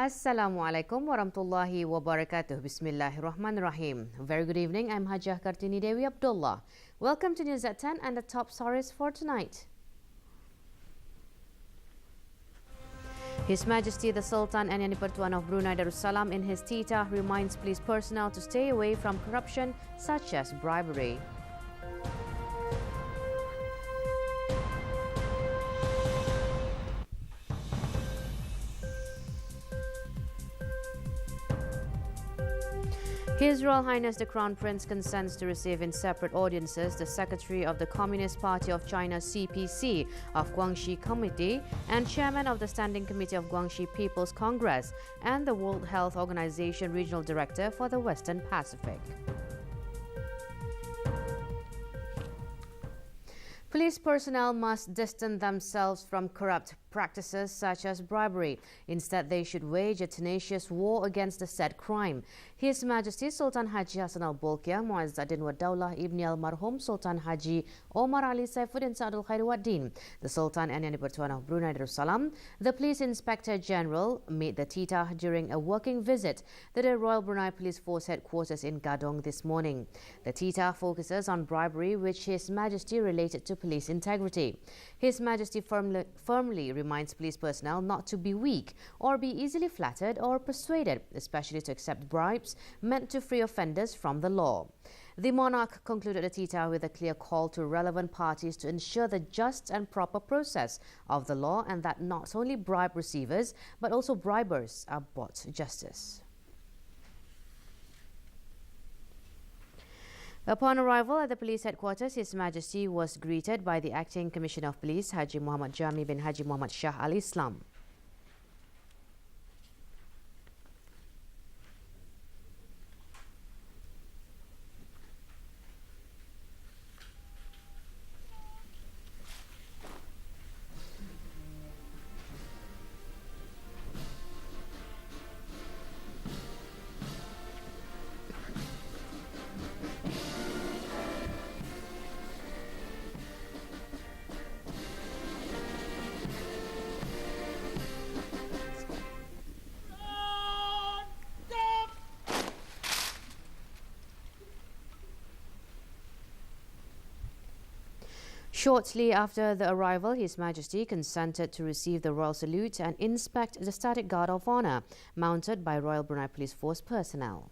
Assalamualaikum warahmatullahi wabarakatuh. Bismillahirrahmanirrahim. Very good evening. I'm Haji Kartini Dewi Abdullah. Welcome to News at 10 and the top stories for tonight. His Majesty the Sultan and Yani Pertuan of Brunei Darussalam in his Titah reminds police personnel to stay away from corruption such as bribery. His Royal Highness the Crown Prince consents to receive in separate audiences the Secretary of the Communist Party of China CPC of Guangxi Committee and Chairman of the Standing Committee of Guangxi People's Congress and the World Health Organization Regional Director for the Western Pacific. Police personnel must distance themselves from corrupt practices such as bribery. Instead, they should wage a tenacious war against the said crime. His Majesty Sultan Haji Hassanal Bokiah, Muazzadin wa Daulah Ibni Al-Marhum Sultan Haji Omar Ali Saifuddin Sa'adul Khairuddin, the Sultan and Yani Pertuan of Brunei Darussalam, the Police Inspector General, made the Titah during a working visit to the Royal Brunei Police Force headquarters in Gadong this morning. The Titah focuses on bribery, which His Majesty related to police integrity. His Majesty firmly reminds police personnel not to be weak or be easily flattered or persuaded, especially to accept bribes meant to free offenders from the law. The monarch concluded the Titah with a clear call to relevant parties to ensure the just and proper process of the law and that not only bribe receivers but also bribers are brought justice. Upon arrival at the police headquarters, His Majesty was greeted by the Acting Commissioner of Police, Haji Muhammad Jami bin Haji Muhammad Shah Al Islam. Shortly after the arrival, His Majesty consented to receive the Royal Salute and inspect the Static Guard of Honour mounted by Royal Brunei Police Force personnel.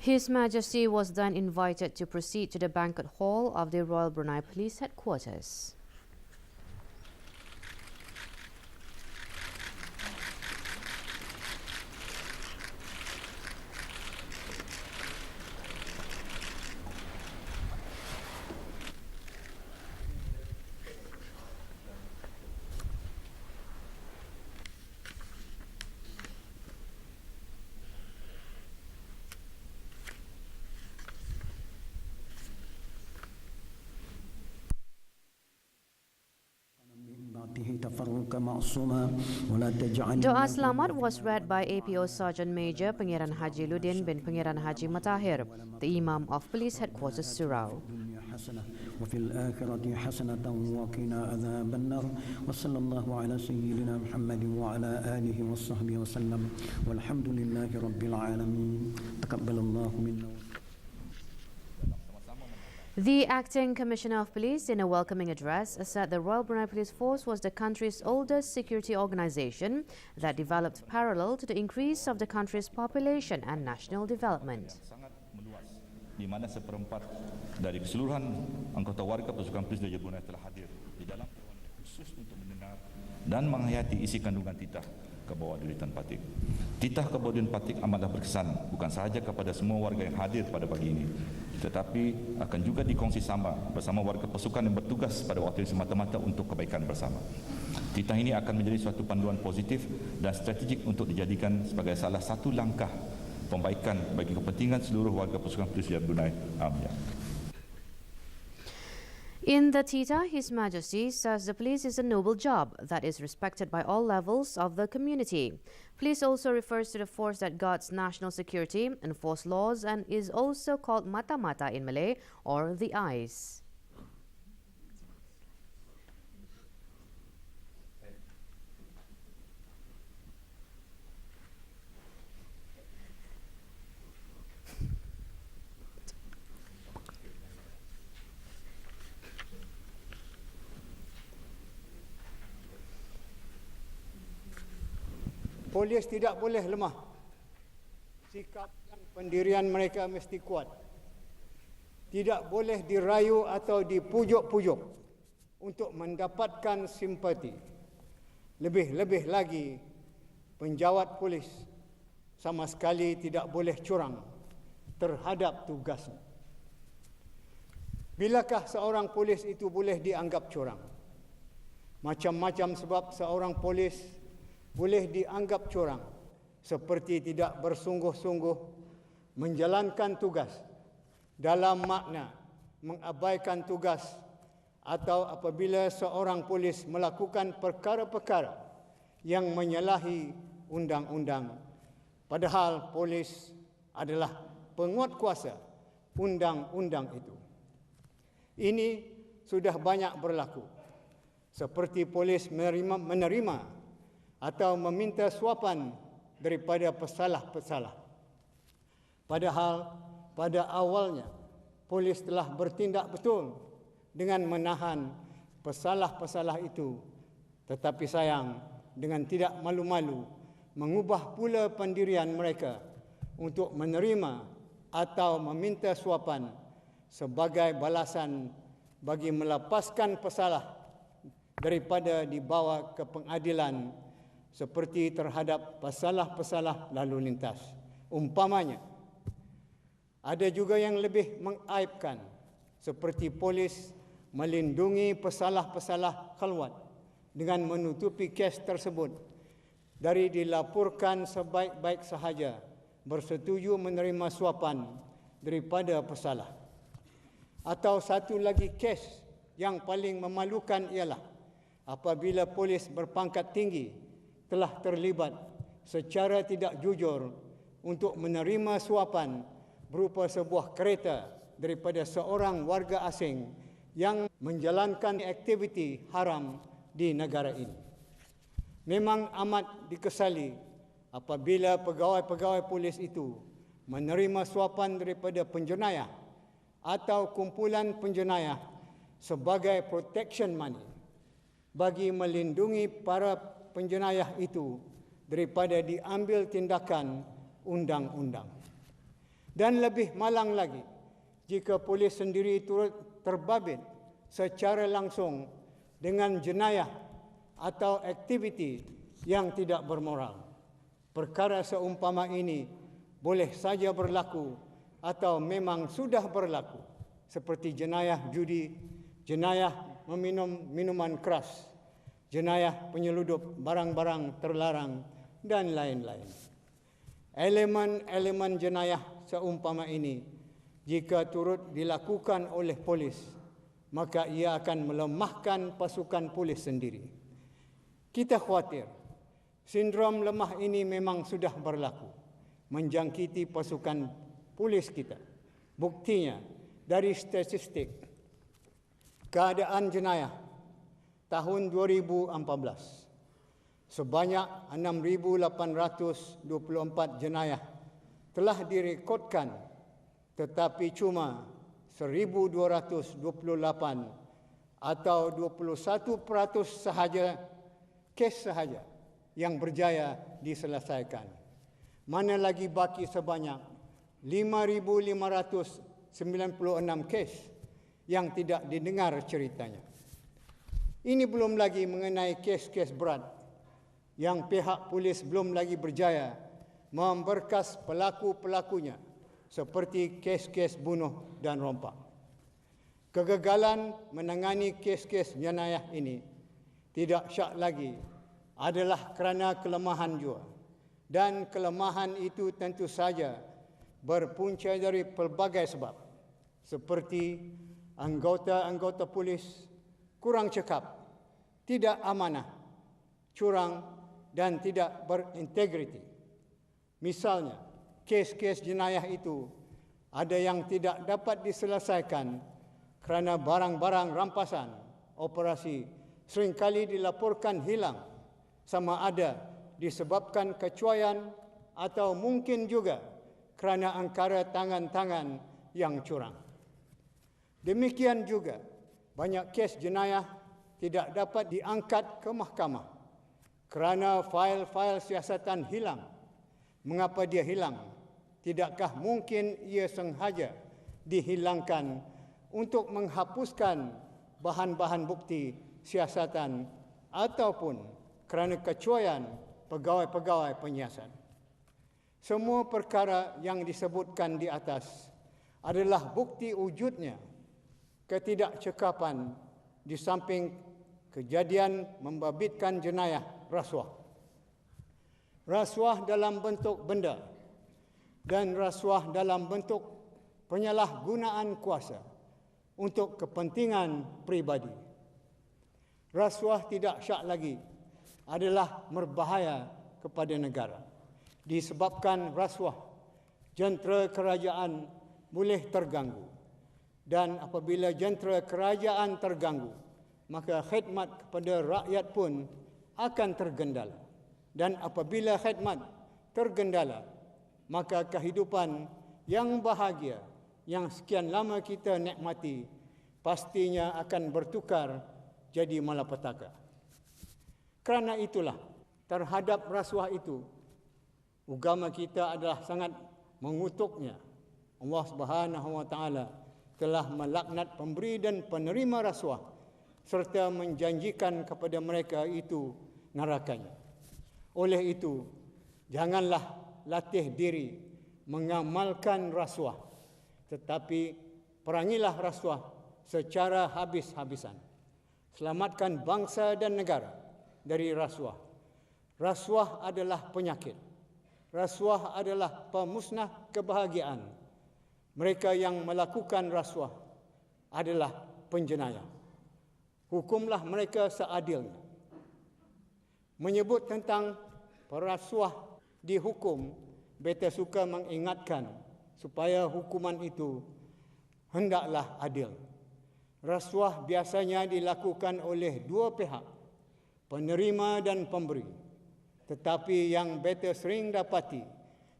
His Majesty was then invited to proceed to the banquet hall of the Royal Brunei Police Headquarters. Doa Selamat was read by APO Sergeant Major Pangeran Haji Ludin bin Pangeran Haji Matahir, the Imam of Police Headquarters Surau. وفي الآخرة حسنة وقنا عذاب النار وصلى الله على سيدنا محمد وعلى آله وصحبه وسلم والحمد لله رب العالمين تقبل الله منا. The acting Commissioner of Police, in a welcoming address, said the Royal Brunei Police Force was the country's oldest security organisation that developed parallel to the increase of the country's population and national development. Sangat meluas, di mana seperempat dari keseluruhan anggota warga pasukan polis Raja Brunei telah hadir di dalam pertemuan khusus untuk mendengar dan menghayati isi kandungan titah Kebawadulitan Patik. Titah Kebawadulitan Patik amatlah berkesan bukan sahaja kepada semua warga yang hadir pada pagi ini, tetapi akan juga dikongsi sama bersama warga pasukan yang bertugas pada waktu ini semata-mata untuk kebaikan bersama. Titah ini akan menjadi suatu panduan positif dan strategik untuk dijadikan sebagai salah satu langkah pembaikan bagi kepentingan seluruh warga pasukan polis Raja Brunei. Amin. In the Titah, His Majesty says the police is a noble job that is respected by all levels of the community. Police also refers to the force that guards national security, enforce laws, and is also called mata-mata in Malay, or the eyes. Polis tidak boleh lemah. Sikap dan pendirian mereka mesti kuat. Tidak boleh dirayu atau dipujuk-pujuk untuk mendapatkan simpati. Lebih-lebih lagi, penjawat polis sama sekali tidak boleh curang terhadap tugasnya. Bilakah seorang polis itu boleh dianggap curang? Macam-macam sebab seorang polis boleh dianggap curang, seperti tidak bersungguh-sungguh menjalankan tugas dalam makna mengabaikan tugas, atau apabila seorang polis melakukan perkara-perkara yang menyalahi undang-undang, padahal polis adalah penguatkuasa undang-undang itu. Ini sudah banyak berlaku, seperti polis menerima atau meminta suapan daripada pesalah-pesalah. Padahal pada awalnya polis telah bertindak betul dengan menahan pesalah-pesalah itu, tetapi sayang dengan tidak malu-malu mengubah pula pendirian mereka untuk menerima atau meminta suapan sebagai balasan bagi melepaskan pesalah daripada dibawa ke pengadilan, seperti terhadap pesalah-pesalah lalu lintas. Umpamanya, ada juga yang lebih mengaibkan, seperti polis melindungi pesalah-pesalah khalwat dengan menutupi kes tersebut dari dilaporkan sebaik-baik sahaja bersetuju menerima suapan daripada pesalah. Atau satu lagi kes yang paling memalukan ialah apabila polis berpangkat tinggi telah terlibat secara tidak jujur untuk menerima suapan berupa sebuah kereta daripada seorang warga asing yang menjalankan aktiviti haram di negara ini. Memang amat dikesali apabila pegawai-pegawai polis itu menerima suapan daripada penjenayah atau kumpulan penjenayah sebagai protection money bagi melindungi para penjenayah itu daripada diambil tindakan undang-undang. Dan lebih malang lagi jika polis sendiri turut terbabit secara langsung dengan jenayah atau aktiviti yang tidak bermoral. Perkara seumpama ini boleh saja berlaku atau memang sudah berlaku, seperti jenayah judi, jenayah meminum minuman keras, jenayah penyeludup barang-barang terlarang, dan lain-lain. Elemen-elemen jenayah seumpama ini, jika turut dilakukan oleh polis, maka ia akan melemahkan pasukan polis sendiri. Kita khawatir sindrom lemah ini memang sudah berlaku, menjangkiti pasukan polis kita. Buktinya dari statistik keadaan jenayah tahun 2014, sebanyak 6,824 jenayah telah direkodkan, tetapi cuma 1,228 atau 21% sahaja kes sahaja yang berjaya diselesaikan. Mana lagi baki sebanyak 5,596 kes yang tidak didengar ceritanya. Ini belum lagi mengenai kes-kes berat yang pihak polis belum lagi berjaya memberkas pelaku-pelakunya seperti kes-kes bunuh dan rompak. Kegagalan menangani kes-kes jenayah ini tidak syak lagi adalah kerana kelemahan jua, dan kelemahan itu tentu saja berpunca dari pelbagai sebab seperti anggota-anggota polis kurang cekap, tidak amanah, curang dan tidak berintegriti. Misalnya, kes-kes jenayah itu ada yang tidak dapat diselesaikan kerana barang-barang rampasan operasi seringkali dilaporkan hilang, sama ada disebabkan kecuaian atau mungkin juga kerana angkara tangan-tangan yang curang. Demikian juga, banyak kes jenayah tidak dapat diangkat ke mahkamah kerana fail-fail siasatan hilang. Mengapa dia hilang? Tidakkah mungkin ia sengaja dihilangkan untuk menghapuskan bahan-bahan bukti siasatan ataupun kerana kecuaian pegawai-pegawai penyiasat? Semua perkara yang disebutkan di atas adalah bukti wujudnya ketidakcekapan di samping kejadian membabitkan jenayah rasuah. Rasuah dalam bentuk benda dan rasuah dalam bentuk penyalahgunaan kuasa untuk kepentingan pribadi. Rasuah tidak syak lagi adalah berbahaya kepada negara. Disebabkan rasuah, jentera kerajaan boleh terganggu. Dan apabila jentera kerajaan terganggu, maka khidmat kepada rakyat pun akan tergendala. Dan apabila khidmat tergendala, maka kehidupan yang bahagia yang sekian lama kita nikmati pastinya akan bertukar jadi malapetaka. Kerana itulah, terhadap rasuah itu, agama kita adalah sangat mengutuknya. Allah Subhanahu wa taala telah melaknat pemberi dan penerima rasuah serta menjanjikan kepada mereka itu nerakanya. Oleh itu, janganlah latih diri mengamalkan rasuah, tetapi perangilah rasuah secara habis-habisan. Selamatkan bangsa dan negara dari rasuah. Rasuah adalah penyakit. Rasuah adalah pemusnah kebahagiaan. Mereka yang melakukan rasuah adalah penjenayah. Hukumlah mereka seadilnya. Menyebut tentang perasuah dihukum, beta suka mengingatkan supaya hukuman itu hendaklah adil. Rasuah biasanya dilakukan oleh dua pihak, penerima dan pemberi. Tetapi yang beta sering dapati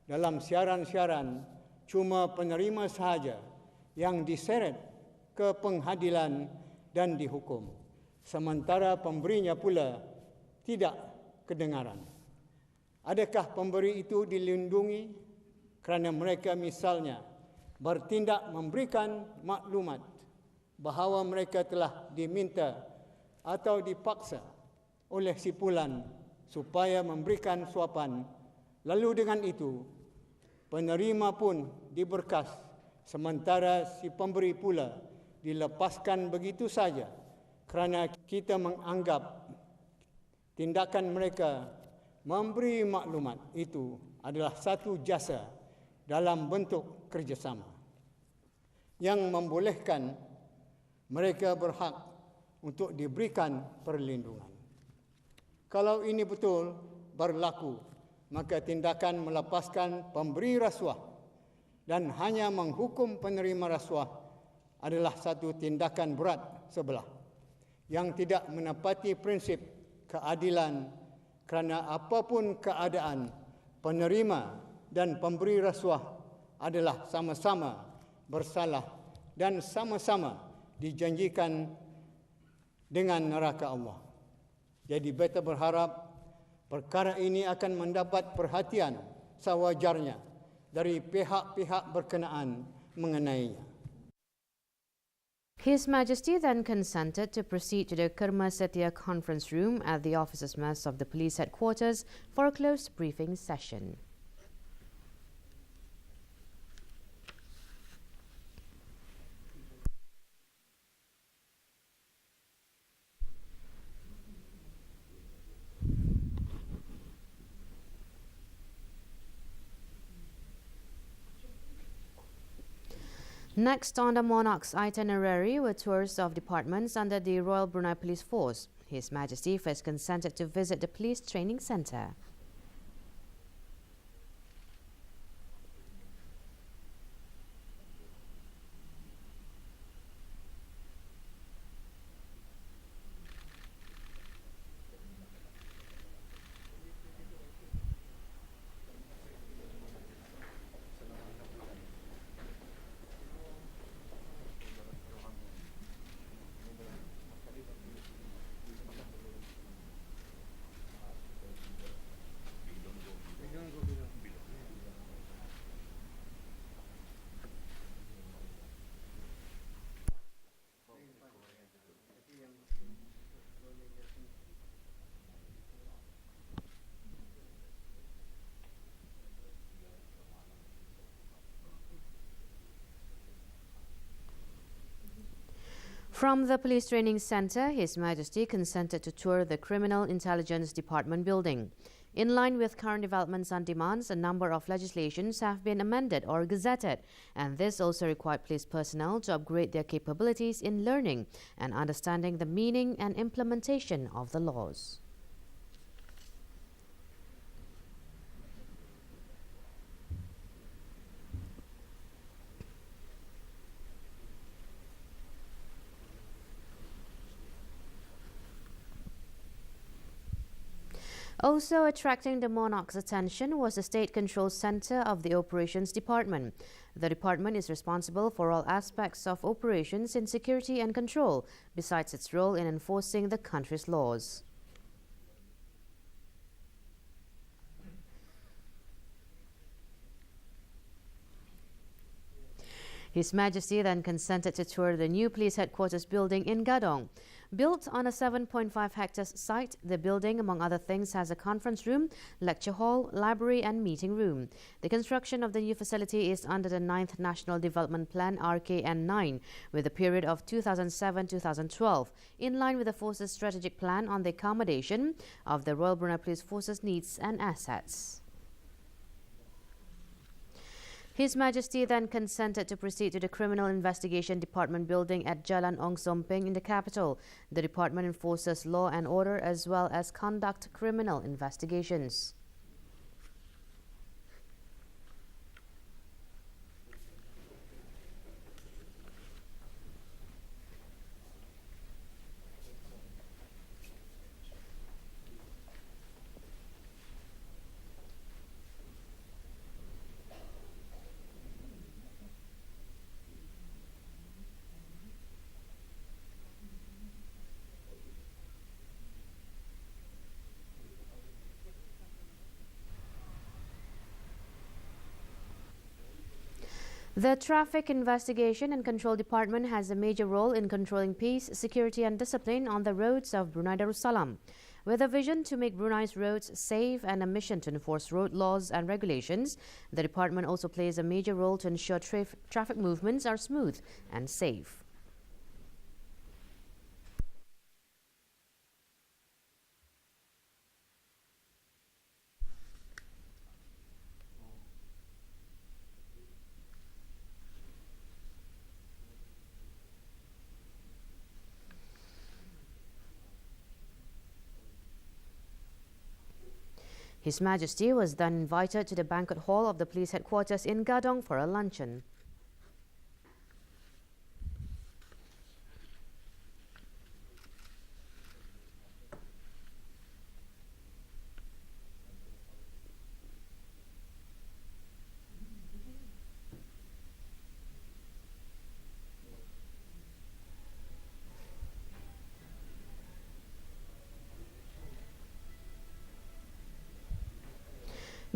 dalam siaran-siaran, cuma penerima sahaja yang diseret ke pengadilan dan dihukum, sementara pemberinya pula tidak kedengaran. Adakah pemberi itu dilindungi kerana mereka misalnya bertindak memberikan maklumat bahawa mereka telah diminta atau dipaksa oleh si fulan supaya memberikan suapan, lalu dengan itu penerima pun diberkas, sementara si pemberi pula dilepaskan begitu saja kerana kita menganggap tindakan mereka memberi maklumat itu adalah satu jasa dalam bentuk kerjasama yang membolehkan mereka berhak untuk diberikan perlindungan. Kalau ini betul berlaku, maka tindakan melepaskan pemberi rasuah dan hanya menghukum penerima rasuah adalah satu tindakan berat sebelah yang tidak menepati prinsip keadilan, kerana apapun keadaan, penerima dan pemberi rasuah adalah sama-sama bersalah dan sama-sama dijanjikan dengan neraka Allah. Jadi beta berharap perkara ini akan mendapat perhatian sewajarnya dari pihak-pihak berkenaan mengenainya. His Majesty then consented to proceed to the Karma Setya conference room at the officers' mess of the police headquarters for a closed briefing session. Next on the monarch's itinerary were tours of departments under the Royal Brunei Police Force. His Majesty first consented to visit the police training centre. From the Police Training Centre, His Majesty consented to tour the Criminal Intelligence Department building. In line with current developments and demands, a number of legislations have been amended or gazetted, and this also required police personnel to upgrade their capabilities in learning and understanding the meaning and implementation of the laws. Also attracting the monarch's attention was the State Control Centre of the Operations Department. The department is responsible for all aspects of operations in security and control, besides its role in enforcing the country's laws. His Majesty then consented to tour the new police headquarters building in Gadong. Built on a 7.5 hectares site, the building, among other things, has a conference room, lecture hall, library and meeting room. The construction of the new facility is under the 9th National Development Plan RKN9 with a period of 2007-2012, in line with the Force's strategic plan on the accommodation of the Royal Brunei Police Force's needs and assets. His Majesty then consented to proceed to the Criminal Investigation Department building at Jalan Ong Somping in the capital. The department enforces law and order as well as conduct criminal investigations. The Traffic Investigation and Control Department has a major role in controlling peace, security and discipline on the roads of Brunei Darussalam. With a vision to make Brunei's roads safe and a mission to enforce road laws and regulations, the department also plays a major role to ensure traffic movements are smooth and safe. His Majesty was then invited to the banquet hall of the police headquarters in Gadong for a luncheon.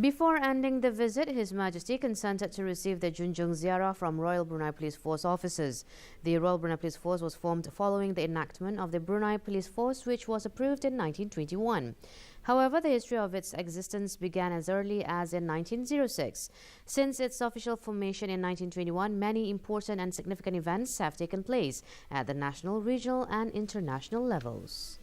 Before ending the visit, His Majesty consented to receive the Junjung Ziarah from Royal Brunei Police Force officers. The Royal Brunei Police Force was formed following the enactment of the Brunei Police Force, which was approved in 1921. However, the history of its existence began as early as in 1906. Since its official formation in 1921, many important and significant events have taken place at the national, regional and international levels.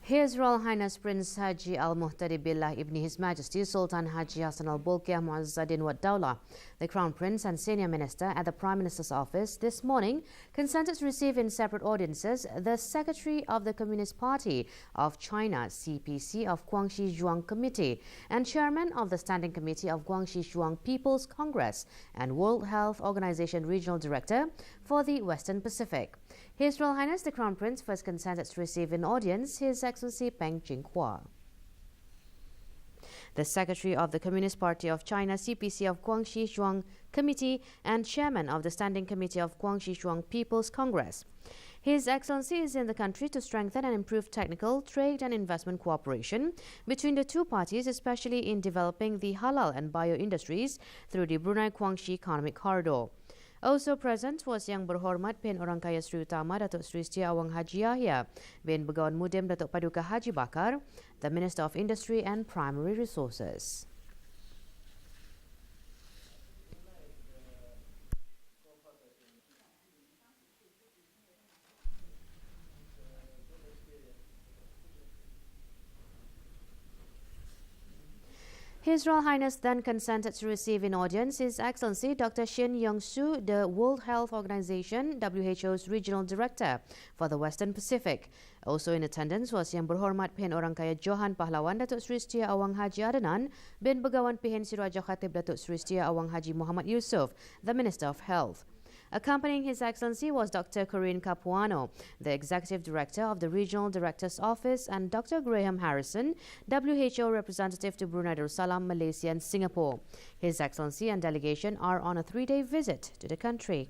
His Royal Highness Prince Haji Al-Muhtadi Billah Ibn His Majesty Sultan Haji Hassanal Bokiah Muazzadin Wad Dawlah, the Crown Prince and Senior Minister at the Prime Minister's office this morning, consented to receive in separate audiences the Secretary of the Communist Party of China (CPC) of Guangxi Zhuang Committee and Chairman of the Standing Committee of Guangxi Zhuang People's Congress and World Health Organization Regional Director for the Western Pacific. His Royal Highness the Crown Prince first consented to receive in audience His Excellency Peng Jinghua, the Secretary of the Communist Party of China (CPC) of Guangxi Zhuang Committee and Chairman of the Standing Committee of Guangxi Zhuang People's Congress. His Excellency is in the country to strengthen and improve technical, trade and investment cooperation between the two parties, especially in developing the halal and bio industries through the Brunei-Guangxi Economic Corridor. Also present was Yang Berhormat Pen Orang Kaya Sri Utama Datuk Sri Setia Awang Haji Yahya bin Begawan Mudim Datuk Paduka Haji Bakar, the Minister of Industry and Primary Resources. His Royal Highness then consented to receive in audience His Excellency Dr. Shin Yong-su, the World Health Organization (WHO's) Regional Director for the Western Pacific. Also in attendance was Yang Berhormat Pehen Orang Kaya Johan Pahlawan Datuk Sri Setia Awang Haji Adnan bin Begawan Pehen Siraja Khatib Datuk Sri Setia Awang Haji Muhammad Yusof, the Minister of Health. Accompanying His Excellency was Dr. Corinne Capuano, the Executive Director of the Regional Director's Office, and Dr. Graham Harrison, WHO Representative to Brunei Darussalam, Malaysia and Singapore. His Excellency and delegation are on a 3-day visit to the country.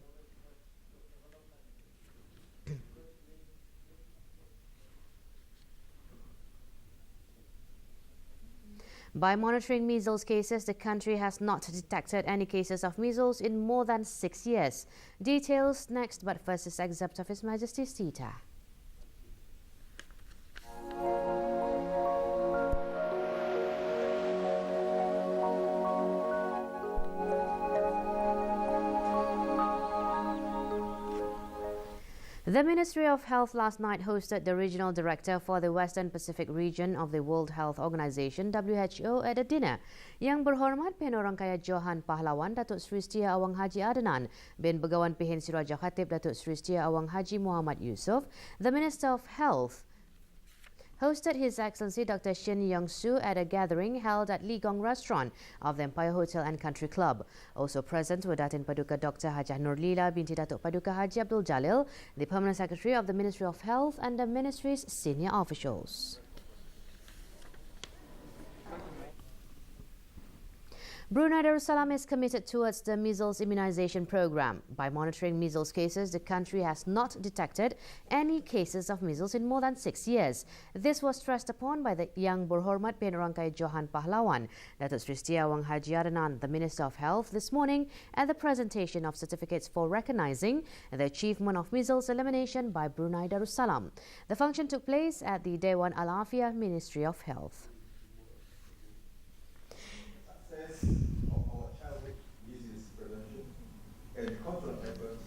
By monitoring measles cases, the country has not detected any cases of measles in more than 6 years. Details next, but first is excerpt of His Majesty's Titah. The Ministry of Health last night hosted the Regional Director for the Western Pacific region of the World Health Organization (WHO) at a dinner. Yang Berhormat Pen Orang Kaya Johan Pahlawan Datuk Sri Setia Awang Haji Adnan bin Begawan Pehen Siraja Khatib Datuk Sri Setia Awang Haji Muhammad Yusof, the Minister of Health, hosted His Excellency Dr. Shin Yong-su at a gathering held at Lee Gong Restaurant of the Empire Hotel and Country Club. Also present were Datin Paduka Dr. Hajah Nurlila binti Datuk Paduka Haji Abdul Jalil, the Permanent Secretary of the Ministry of Health, and the Ministry's senior officials. Brunei Darussalam is committed towards the measles immunization program. By monitoring measles cases, the country has not detected any cases of measles in more than 6 years. This was stressed upon by the Yang Berhormat Pen Orang Kaya Johan Pahlawan, Datuk Sri Setia Awang Haji Adnan, the Minister of Health, this morning at the presentation of certificates for recognizing the achievement of measles elimination by Brunei Darussalam. The function took place at the Dewan Al-Afiyah Ministry of Health. Of our childhood disease prevention and control efforts,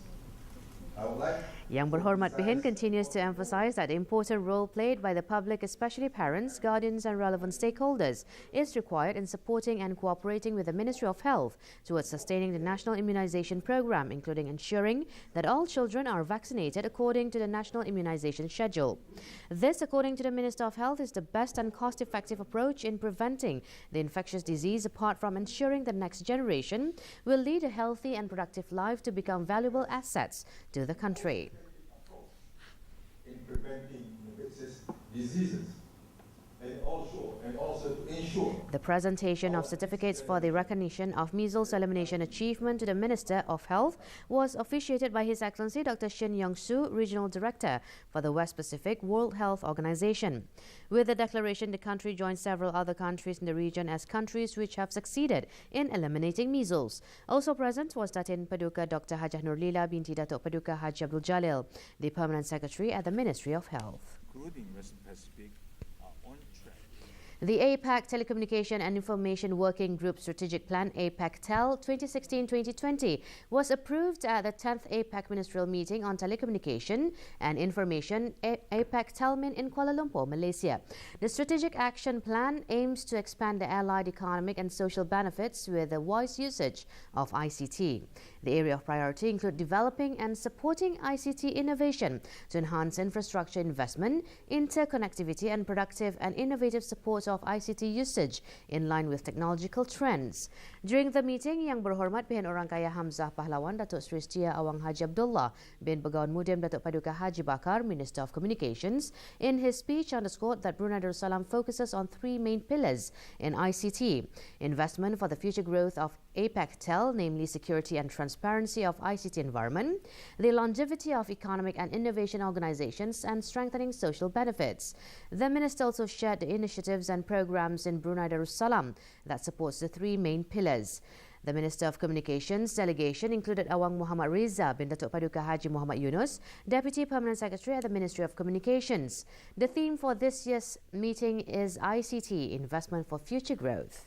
I would like Yang Berhormat Pihin continues to emphasize that the important role played by the public, especially parents, guardians and relevant stakeholders, is required in supporting and cooperating with the Ministry of Health towards sustaining the national immunization program, including ensuring that all children are vaccinated according to the national immunization schedule. This, according to the Minister of Health, is the best and cost-effective approach in preventing the infectious disease, apart from ensuring the next generation will lead a healthy and productive life to become valuable assets to the country. In preventing infectious diseases and also to ensure the presentation of certificates for the recognition of measles elimination achievement to the Minister of Health was officiated by His Excellency Dr. Shin Yong-soo, Regional Director for the West Pacific World Health Organization. With the declaration, the country joined several other countries in the region as countries which have succeeded in eliminating measles. Also present was Datin Paduka Dr. Hajah Nurlila binti Datuk Paduka Haji Abdul Jalil, the Permanent Secretary at the Ministry of Health. Including Western Pacific, are on track. The APAC Telecommunication and Information Working Group Strategic Plan APAC-TEL 2016-2020 was approved at the 10th APAC Ministerial Meeting on Telecommunication and Information APAC-TELMIN in Kuala Lumpur, Malaysia. The Strategic Action Plan aims to expand the allied economic and social benefits with the wise usage of ICT. The area of priority include developing and supporting ICT innovation to enhance infrastructure investment, interconnectivity and productive and innovative support of ICT usage in line with technological trends. During the meeting, Yang Berhormat Pihin Orang Kaya Hamzah Pahlawan Datuk Seri Setia Awang Haji Abdullah bin Begawan Mudim Datuk Paduka Haji Bakar, Minister of Communications, in his speech underscored that Brunei Darussalam focuses on three main pillars in ICT: investment for the future growth of APAC-TEL, namely security and transparency of ICT environment, the longevity of economic and innovation organizations, and strengthening social benefits. The minister also shared the initiatives and programs in Brunei Darussalam that supports the three main pillars. The Minister of Communications delegation included Awang Muhammad Reza bin Datuk Paduka Haji Muhammad Yunus, Deputy Permanent Secretary at the Ministry of Communications. The theme for this year's meeting is ICT, Investment for Future Growth.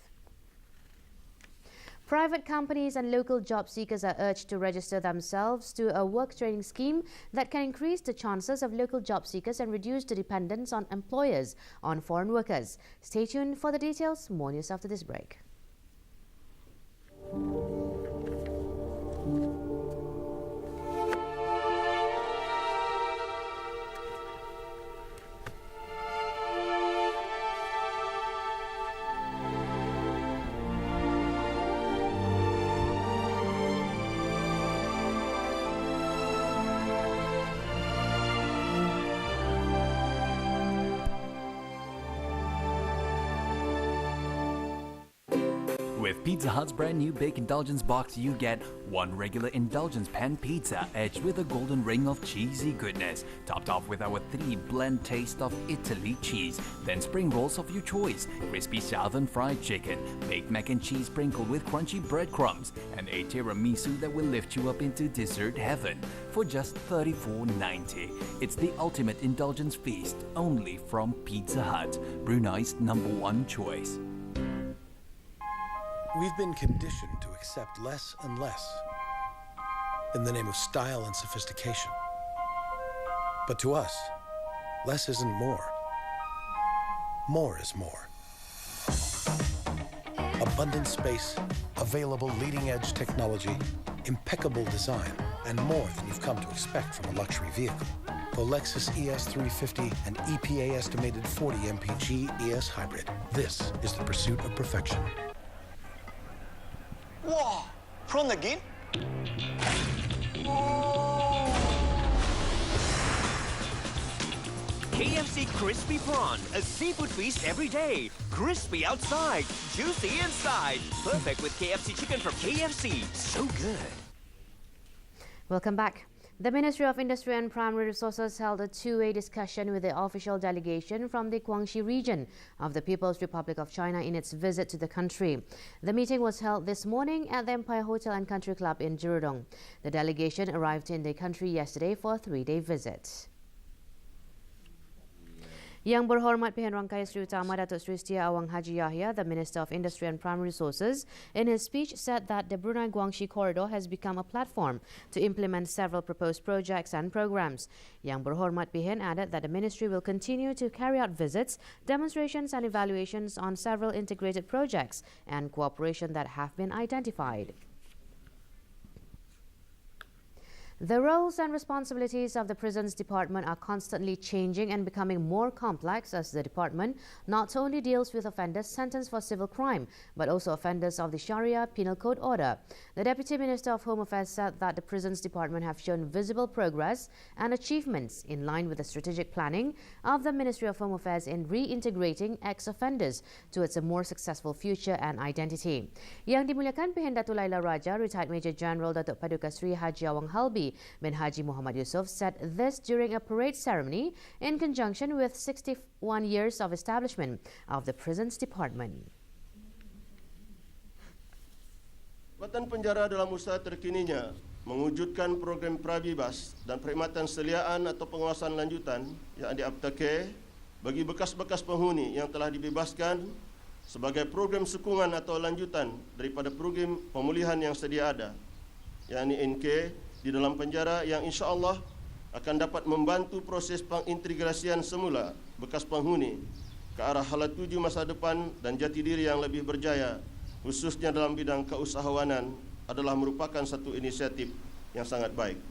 Private companies and local job seekers are urged to register themselves to a work training scheme that can increase the chances of local job seekers and reduce the dependence on employers on foreign workers. Stay tuned for the details. More news after this break. With Pizza Hut's brand new Big Indulgence box, you get one regular indulgence pan pizza edged with a golden ring of cheesy goodness, topped off with our 3-blend taste of Italy cheese, then spring rolls of your choice, crispy southern fried chicken, baked mac and cheese sprinkled with crunchy breadcrumbs, and a tiramisu that will lift you up into dessert heaven for just $34.90. It's the ultimate indulgence feast, only from Pizza Hut, Brunei's #1 choice. We've been conditioned to accept less and less in the name of style and sophistication. But to us, less isn't more. More is more. Abundant space, available leading-edge technology, impeccable design, and more than you've come to expect from a luxury vehicle. The Lexus ES350 and EPA-estimated 40 mpg ES Hybrid. This is the pursuit of perfection. Wow, prawn again? KFC Crispy Prawn, a seafood feast every day. Crispy outside, juicy inside. Perfect with KFC chicken from KFC. So good. Welcome back. The Ministry of Industry and Primary Resources held a two-way discussion with the official delegation from the Guangxi region of the People's Republic of China in its visit to the country. The meeting was held this morning at the Empire Hotel and Country Club in Jurudong. The delegation arrived in the country yesterday for a 3-day visit. Yang Berhormat Pilihan Rangkaian Seri Utama Datuk Seri Setia Awang Haji Yahya, the Minister of Industry and Primary Resources, in his speech said that the Brunei-Guangxi Corridor has become a platform to implement several proposed projects and programs. Yang Berhormat Pilihan added that the Ministry will continue to carry out visits, demonstrations and evaluations on several integrated projects and cooperation that have been identified. The roles and responsibilities of the Prisons Department are constantly changing and becoming more complex as the department not only deals with offenders sentenced for civil crime, but also offenders of the Sharia Penal Code order. The Deputy Minister of Home Affairs said that the Prisons Department have shown visible progress and achievements in line with the strategic planning of the Ministry of Home Affairs in reintegrating ex-offenders towards a more successful future and identity. Yang dimuliakan Pilihan Datuk Laila Raja, Retired Major General Datuk Paduka Sri Haji Awang Halbi bin Haji Muhammad Yusof said this during a parade ceremony in conjunction with 61 years of establishment of the Prisons Department. Jabatan Penjara dalam usaha terkininya mewujudkan program prabebas dan perkhidmatan seliaan atau pengawasan lanjutan yang diaptake bagi bekas-bekas penghuni yang telah dibebaskan sebagai program sokongan atau lanjutan daripada program pemulihan yang sedia ada, yakni NK di dalam penjara yang insya-Allah akan dapat membantu proses pengintegrasian semula bekas penghuni ke arah hala tuju masa depan dan jati diri yang lebih berjaya, khususnya dalam bidang keusahawanan, adalah merupakan satu inisiatif yang sangat baik.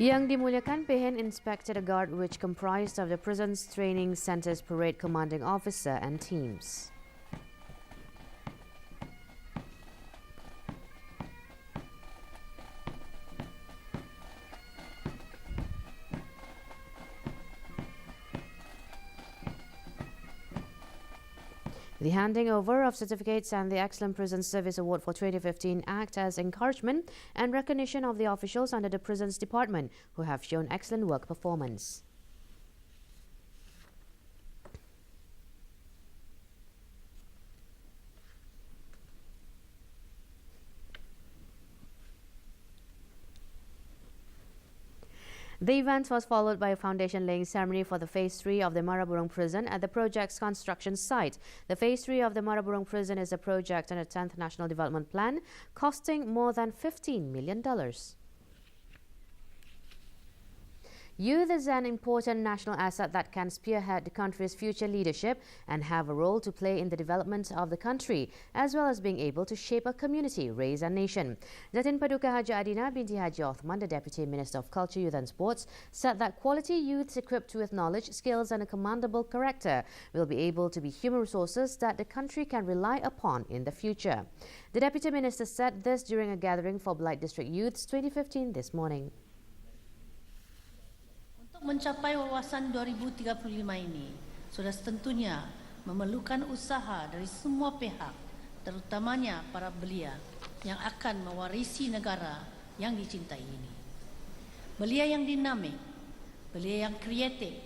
Yang dimuliakan Pilihan inspected a guard which comprised of the Prisons Training Centre's parade commanding officer and teams. The handing over of certificates and the Excellent Prison Service Award for 2015 act as encouragement and recognition of the officials under the Prisons Department who have shown excellent work performance. The event was followed by a foundation-laying ceremony for the Phase 3 of the Maraburung Prison at the project's construction site. The Phase 3 of the Maraburung Prison is a project under 10th National Development Plan, costing more than $15 million. Youth is an important national asset that can spearhead the country's future leadership and have a role to play in the development of the country, as well as being able to shape a community, race and nation. Datin Paduka Haji Adina binti Haji Othman, the Deputy Minister of Culture, Youth and Sports, said that quality youths equipped with knowledge, skills and a commendable character will be able to be human resources that the country can rely upon in the future. The Deputy Minister said this during a gathering for Blight District Youths 2015 this morning. Mencapai wawasan 2035 ini sudah tentunya memerlukan usaha dari semua pihak, terutamanya para belia yang akan mewarisi negara yang dicintai ini. Belia yang dinamik, belia yang kreatif,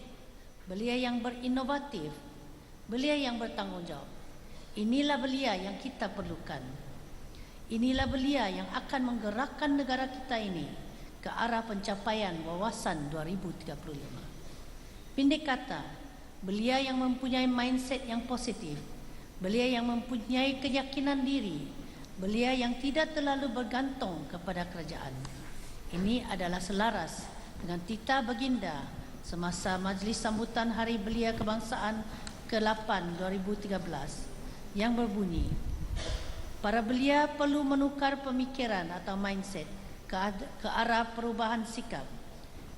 belia yang berinovatif, belia yang bertanggungjawab. Inilah belia yang kita perlukan. Inilah belia yang akan menggerakkan negara kita ini ke arah pencapaian wawasan 2035. Pendek kata, belia yang mempunyai mindset yang positif, belia yang mempunyai keyakinan diri, belia yang tidak terlalu bergantung kepada kerajaan. Ini adalah selaras dengan titah baginda semasa Majlis Sambutan Hari Belia Kebangsaan ke-8 2013 yang berbunyi, para belia perlu menukar pemikiran atau mindset ke arah perubahan sikap,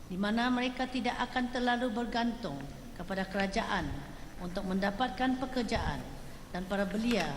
di mana mereka tidak akan terlalu bergantung kepada kerajaan untuk mendapatkan pekerjaan, dan para belia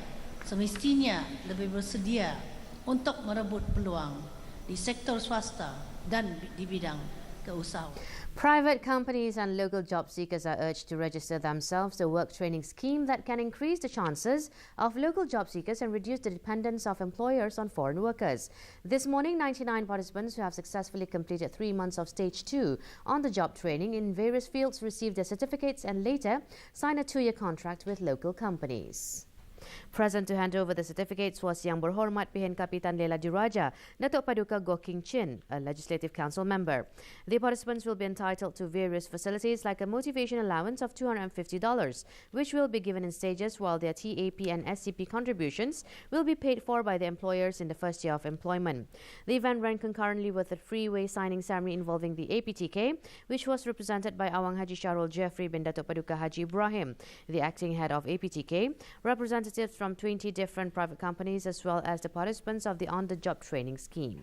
semestinya lebih bersedia untuk merebut peluang di sektor swasta dan di bidang keusahawanan. Private companies and local job seekers are urged to register themselves to a work training scheme that can increase the chances of local job seekers and reduce the dependence of employers on foreign workers. This morning, 99 participants who have successfully completed 3 months of Stage 2 on the job training in various fields received their certificates and later signed a 2-year contract with local companies. Present to hand over the certificates was Yang Berhormat Pihen Kapitan Lela Diraja, Datuk Paduka Goking Chin, a Legislative Council member. The participants will be entitled to various facilities like a motivation allowance of $250, which will be given in stages, while their TAP and SCP contributions will be paid for by the employers in the first year of employment. The event ran concurrently with the freeway signing ceremony involving the APTK, which was represented by Awang Haji Sharul Jeffrey bin Datuk Paduka Haji Ibrahim, the acting head of APTK, representatives from 20 different private companies, as well as the participants of the on-the-job training scheme.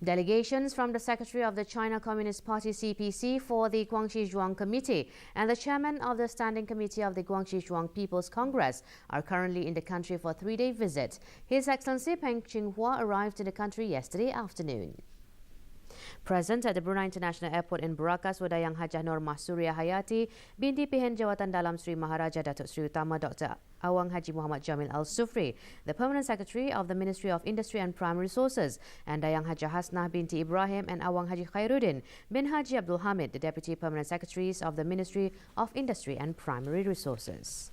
Delegations from the Secretary of the China Communist Party CPC for the Guangxi Zhuang Committee and the Chairman of the Standing Committee of the Guangxi Zhuang People's Congress are currently in the country for a 3-day visit. His Excellency Peng Qinghua arrived in the country yesterday afternoon. Present at the Brunei International Airport in Barakas were Dayang Hajah Nur Mahsuria Hayati, binti Pihen Jawatan Dalam Sri Maharaja Datuk Sri Utama Dr. Awang Haji Muhammad Jamil Al-Sufri, the Permanent Secretary of the Ministry of Industry and Primary Resources, and Dayang Hajah Hasnah binti Ibrahim and Awang Haji Khairuddin bin Haji Abdul Hamid, the Deputy Permanent Secretaries of the Ministry of Industry and Primary Resources.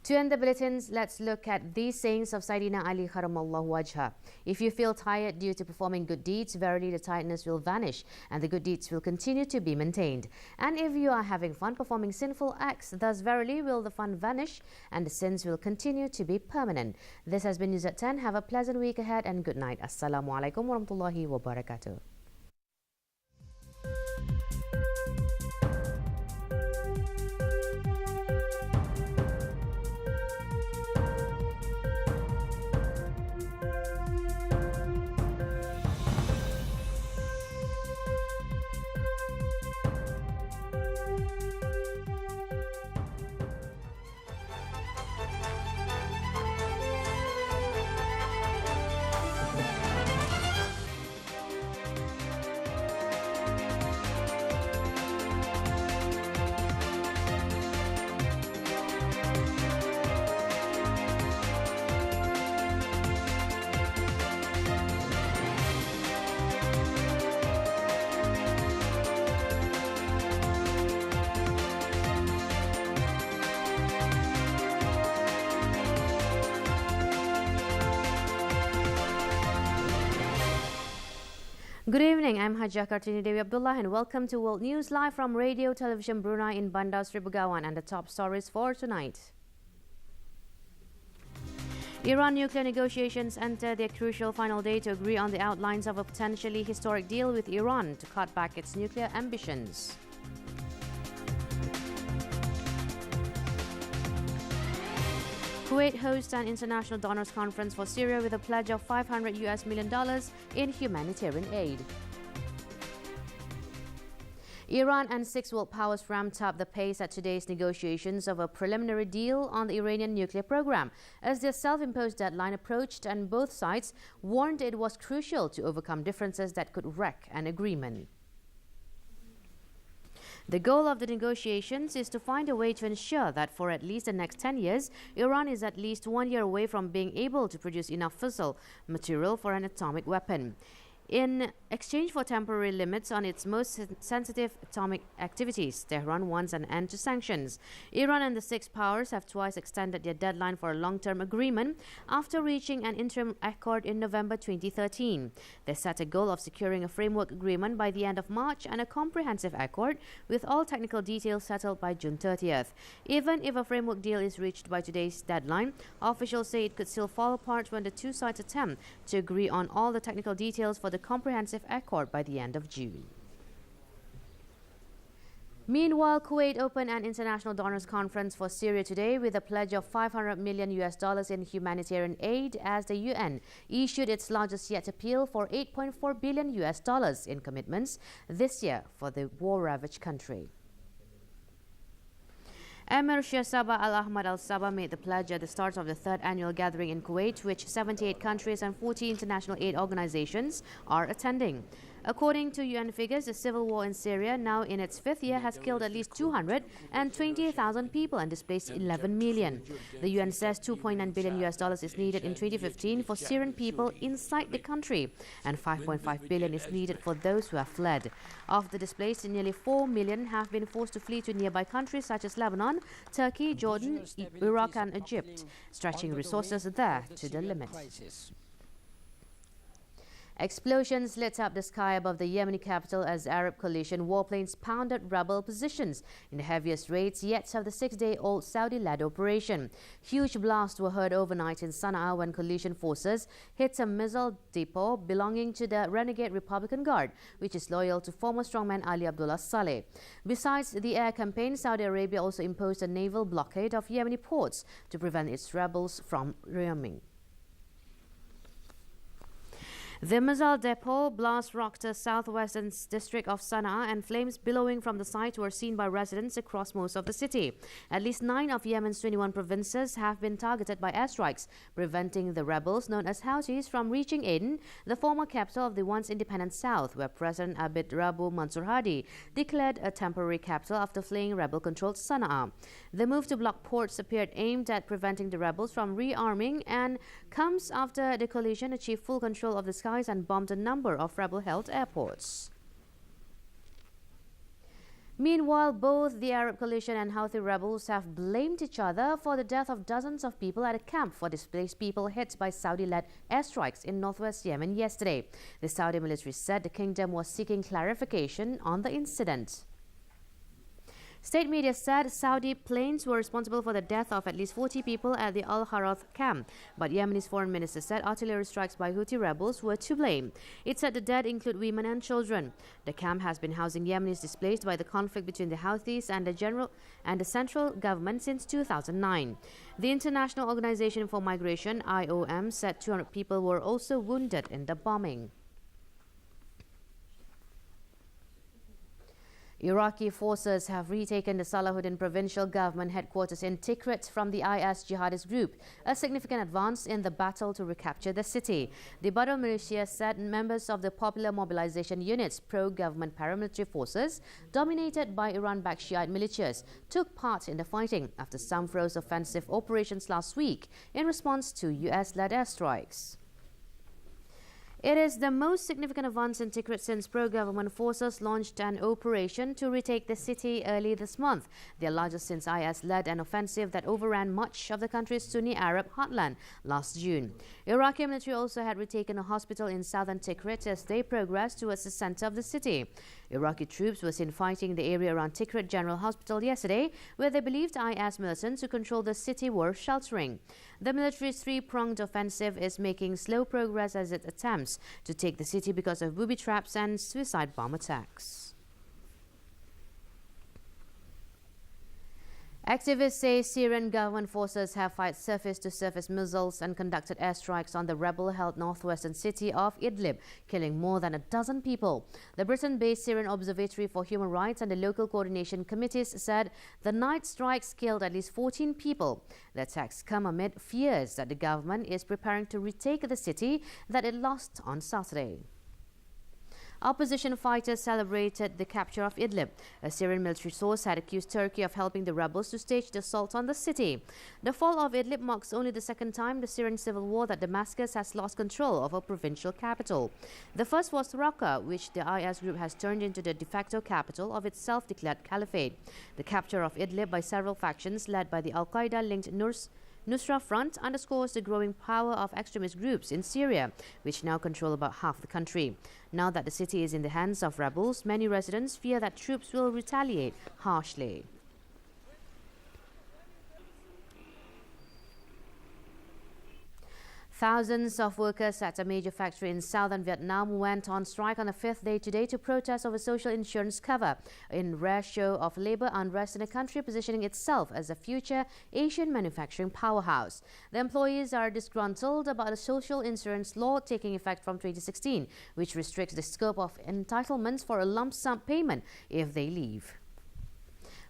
To end the bulletins, let's look at these sayings of Sayyidina Ali Karamallahu Wajha. If you feel tired due to performing good deeds, verily the tiredness will vanish and the good deeds will continue to be maintained. And if you are having fun performing sinful acts, thus verily will the fun vanish and the sins will continue to be permanent. This has been News at 10. Have a pleasant week ahead and good night. Assalamualaikum warahmatullahi wabarakatuh. Good evening, I'm Hajjah Kartini Dewi Abdullah and welcome to World News Live from Radio Television Brunei in Bandar Sri Begawan, and the top stories for tonight. Iran nuclear negotiations enter their crucial final day to agree on the outlines of a potentially historic deal with Iran to cut back its nuclear ambitions. Kuwait hosts an international donors conference for Syria with a pledge of $500 million in humanitarian aid. Iran and 6 world powers ramped up the pace at today's negotiations of a preliminary deal on the Iranian nuclear program as their self-imposed deadline approached, and both sides warned it was crucial to overcome differences that could wreck an agreement. The goal of the negotiations is to find a way to ensure that for at least the next 10 years, Iran is at least 1 year away from being able to produce enough fissile material for an atomic weapon. In exchange for temporary limits on its most sensitive atomic activities, Tehran wants an end to sanctions. Iran and the 6 powers have twice extended their deadline for a long-term agreement after reaching an interim accord in November 2013. They set a goal of securing a framework agreement by the end of March and a comprehensive accord with all technical details settled by June 30th. Even if a framework deal is reached by today's deadline, officials say it could still fall apart when the 2 sides attempt to agree on all the technical details for the comprehensive accord by the end of June. Meanwhile, Kuwait opened an international donors conference for Syria today with a pledge of $500 million in humanitarian aid as the UN issued its largest yet appeal for $8.4 billion in commitments this year for the war-ravaged country. Emir Sheikh Sabah Al Ahmad Al Sabah made the pledge at the start of the 3rd annual gathering in Kuwait, which 78 countries and 40 international aid organizations are attending. According to UN figures, the civil war in Syria, now in its 5th year, has killed at least 220,000 people and displaced 11 million. The UN says $2.9 billion is needed in 2015 for Syrian people inside the country, and $5.5 billion is needed for those who have fled. Of the displaced, nearly 4 million have been forced to flee to nearby countries such as Lebanon, Turkey, Jordan, Iraq and Egypt, stretching resources there to the limit. Explosions lit up the sky above the Yemeni capital as Arab coalition warplanes pounded rebel positions in the heaviest raids yet of the 6-day-old Saudi-led operation. Huge blasts were heard overnight in Sana'a when coalition forces hit a missile depot belonging to the renegade Republican Guard, which is loyal to former strongman Ali Abdullah Saleh. Besides the air campaign, Saudi Arabia also imposed a naval blockade of Yemeni ports to prevent its rebels from rearming. The missile depot blast rocked the southwestern district of Sana'a, and flames billowing from the site were seen by residents across most of the city. At least 9 of Yemen's 21 provinces have been targeted by airstrikes, preventing the rebels known as Houthis from reaching Aden, the former capital of the once independent south, where President Abd Rabbu Mansur Hadi declared a temporary capital after fleeing rebel-controlled Sana'a. The move to block ports appeared aimed at preventing the rebels from rearming and comes after the coalition achieved full control of the skies and bombed a number of rebel-held airports. Meanwhile, both the Arab coalition and Houthi rebels have blamed each other for the death of dozens of people at a camp for displaced people hit by Saudi-led airstrikes in northwest Yemen yesterday. The Saudi military said the kingdom was seeking clarification on the incident. State media said Saudi planes were responsible for the death of at least 40 people at the Al-Harath camp, but Yemeni's foreign minister said artillery strikes by Houthi rebels were to blame. It said the dead include women and children. The camp has been housing Yemenis displaced by the conflict between the Houthis and the central government since 2009. The International Organization for Migration, IOM, said 200 people were also wounded in the bombing. Iraqi forces have retaken the Salahuddin provincial government headquarters in Tikrit from the IS jihadist group, a significant advance in the battle to recapture the city. The Badr militia said members of the Popular Mobilization Unit's pro-government paramilitary forces, dominated by Iran-backed Shiite militias, took part in the fighting after some froze offensive operations last week in response to US-led airstrikes. It is the most significant advance in Tikrit since pro-government forces launched an operation to retake the city early this month, their largest since IS led an offensive that overran much of the country's Sunni Arab heartland last June. Iraqi military also had retaken a hospital in southern Tikrit as they progressed towards the center of the city. Iraqi troops were seen fighting the area around Tikrit General Hospital yesterday, where they believed IS militants who controlled the city were sheltering. The military's three-pronged offensive is making slow progress as it attempts to take the city because of booby traps and suicide bomb attacks. Activists say Syrian government forces have fired surface-to-surface missiles and conducted airstrikes on the rebel-held northwestern city of Idlib, killing more than a dozen people. The Britain-based Syrian Observatory for Human Rights and the local coordination committees said the night strikes killed at least 14 people. The attacks come amid fears that the government is preparing to retake the city that it lost on Saturday. Opposition fighters celebrated the capture of Idlib. A Syrian military source had accused Turkey of helping the rebels to stage the assault on the city. The fall of Idlib marks only the second time the Syrian civil war that Damascus has lost control of a provincial capital. The first was Raqqa, which the IS group has turned into the de facto capital of its self-declared caliphate. The capture of Idlib by several factions led by the Al-Qaeda-linked Nusra Front underscores the growing power of extremist groups in Syria, which now control about half the country. Now that the city is in the hands of rebels, many residents fear that troops will retaliate harshly. Thousands of workers at a major factory in southern Vietnam went on strike on the 5th day today to protest over social insurance cover, in rare show of labor unrest in a country positioning itself as a future Asian manufacturing powerhouse. The employees are disgruntled about a social insurance law taking effect from 2016, which restricts the scope of entitlements for a lump sum payment if they leave.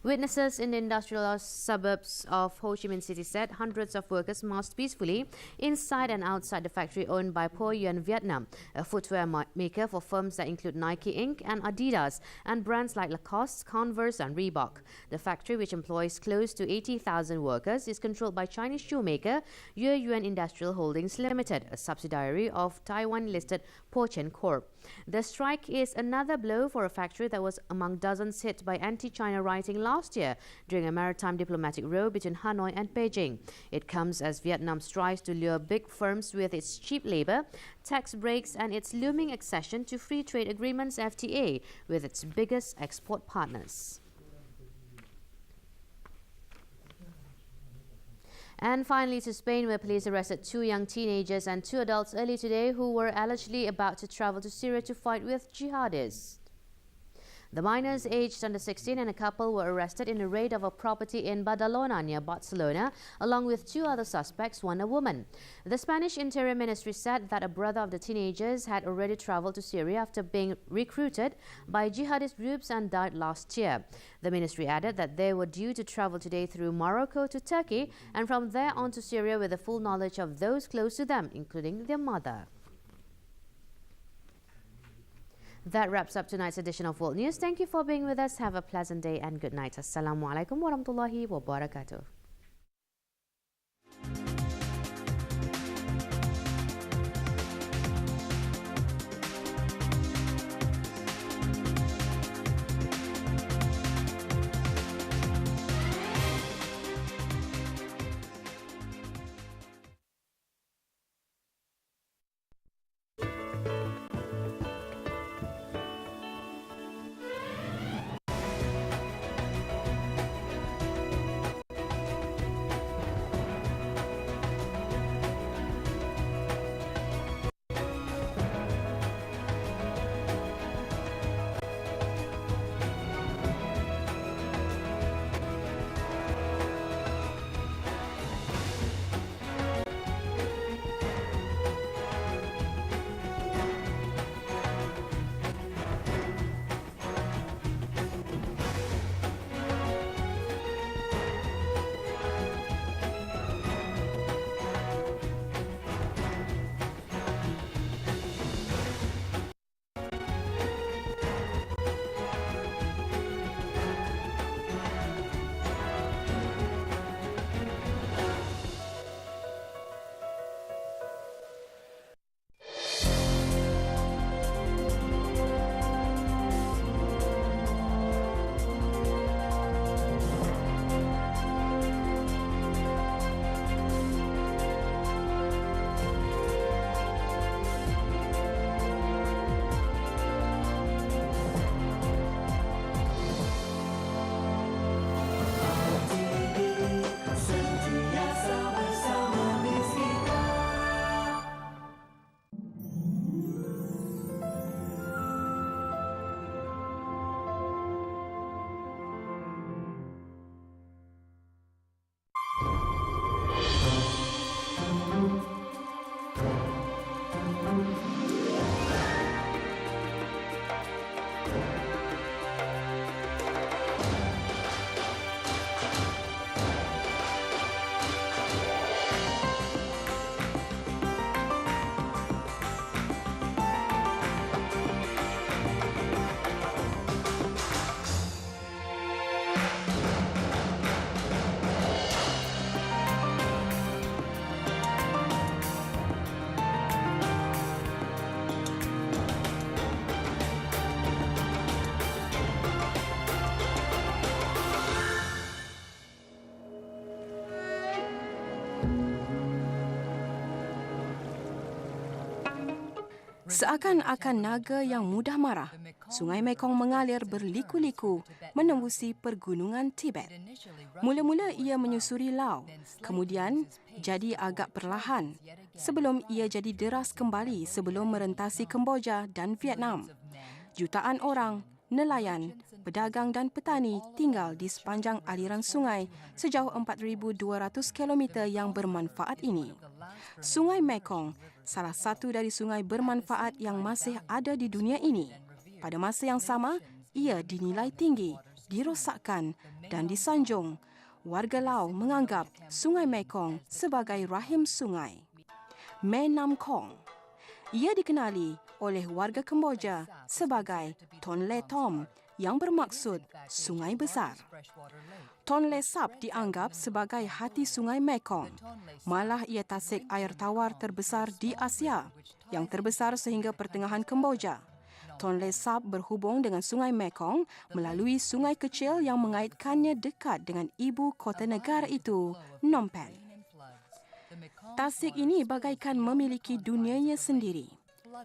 Witnesses in the industrial suburbs of Ho Chi Minh City said hundreds of workers marched peacefully inside and outside the factory owned by Po Yuan Vietnam, a footwear maker for firms that include Nike Inc. and Adidas, and brands like Lacoste, Converse and Reebok. The factory, which employs close to 80,000 workers, is controlled by Chinese shoemaker Ye Yuan Industrial Holdings Limited, a subsidiary of Taiwan-listed Pochen Corp. The strike is another blow for a factory that was among dozens hit by anti-China rioting last year during a maritime diplomatic row between Hanoi and Beijing. It comes as Vietnam strives to lure big firms with its cheap labor, tax breaks and its looming accession to free trade agreements FTA with its biggest export partners. And finally to Spain, where police arrested 2 young teenagers and 2 adults early today who were allegedly about to travel to Syria to fight with jihadists. The minors aged under 16 and a couple were arrested in a raid of a property in Badalona near Barcelona, along with 2 other suspects, one a woman. The Spanish Interior Ministry said that a brother of the teenagers had already traveled to Syria after being recruited by jihadist groups and died last year. The ministry added that they were due to travel today through Morocco to Turkey and from there on to Syria with the full knowledge of those close to them, including their mother. That wraps up tonight's edition of World News. Thank you for being with us. Have a pleasant day and good night. Assalamualaikum warahmatullahi wabarakatuh. Seakan-akan naga yang mudah marah, Sungai Mekong mengalir berliku-liku menembusi pergunungan Tibet. Mula-mula ia menyusuri Laos, kemudian jadi agak perlahan, sebelum ia jadi deras kembali sebelum merentasi Kemboja dan Vietnam. Jutaan orang, nelayan, pedagang dan petani tinggal di sepanjang aliran sungai sejauh 4,200 km yang bermanfaat ini. Sungai Mekong, salah satu dari sungai bermanfaat yang masih ada di dunia ini. Pada masa yang sama, ia dinilai tinggi dirosakkan dan disanjung. Warga Laos menganggap Sungai Mekong sebagai rahim sungai. Me Nam Kong. Ia dikenali oleh warga Kemboja sebagai Tonle Tom yang bermaksud sungai besar. Tonle Sap dianggap sebagai hati Sungai Mekong. Malah ia tasik air tawar terbesar di Asia, yang terbesar sehingga pertengahan Kemboja. Tonle Sap berhubung dengan Sungai Mekong melalui sungai kecil yang mengaitkannya dekat dengan ibu kota negara itu, Phnom Penh. Tasik ini bagaikan memiliki dunianya sendiri.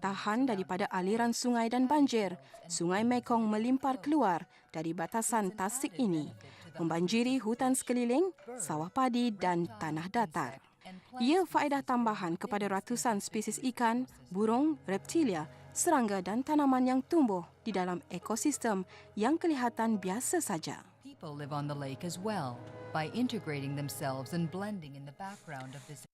Tahan daripada aliran sungai dan banjir, Sungai Mekong melimpar keluar dari batasan tasik ini, membanjiri hutan sekeliling, sawah padi dan tanah datar. Ia faedah tambahan kepada ratusan spesies ikan, burung, reptilia, serangga dan tanaman yang tumbuh di dalam ekosistem yang kelihatan biasa saja. People live on the lake as well by integrating themselves and blending in the background of this.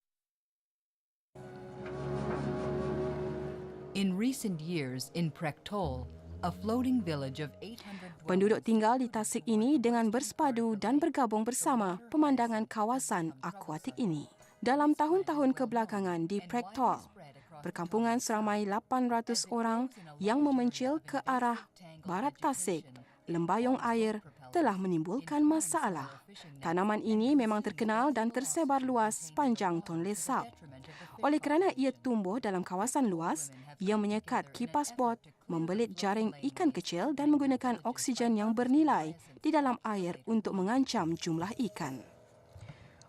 In recent years, in Prektol, a floating village of 800... Penduduk tinggal di tasik ini dengan bersepadu dan bergabung bersama pemandangan kawasan akuatik ini. Dalam tahun-tahun kebelakangan di Prektol, perkampungan seramai 800 orang yang memencil ke arah barat tasik, lembayung air telah menimbulkan masalah. Tanaman ini memang terkenal dan tersebar luas sepanjang Tonle Sap. Oleh kerana ia tumbuh dalam kawasan luas, ia menyekat kipas bot, membelit jaring ikan kecil dan menggunakan oksigen yang bernilai di dalam air untuk mengancam jumlah ikan.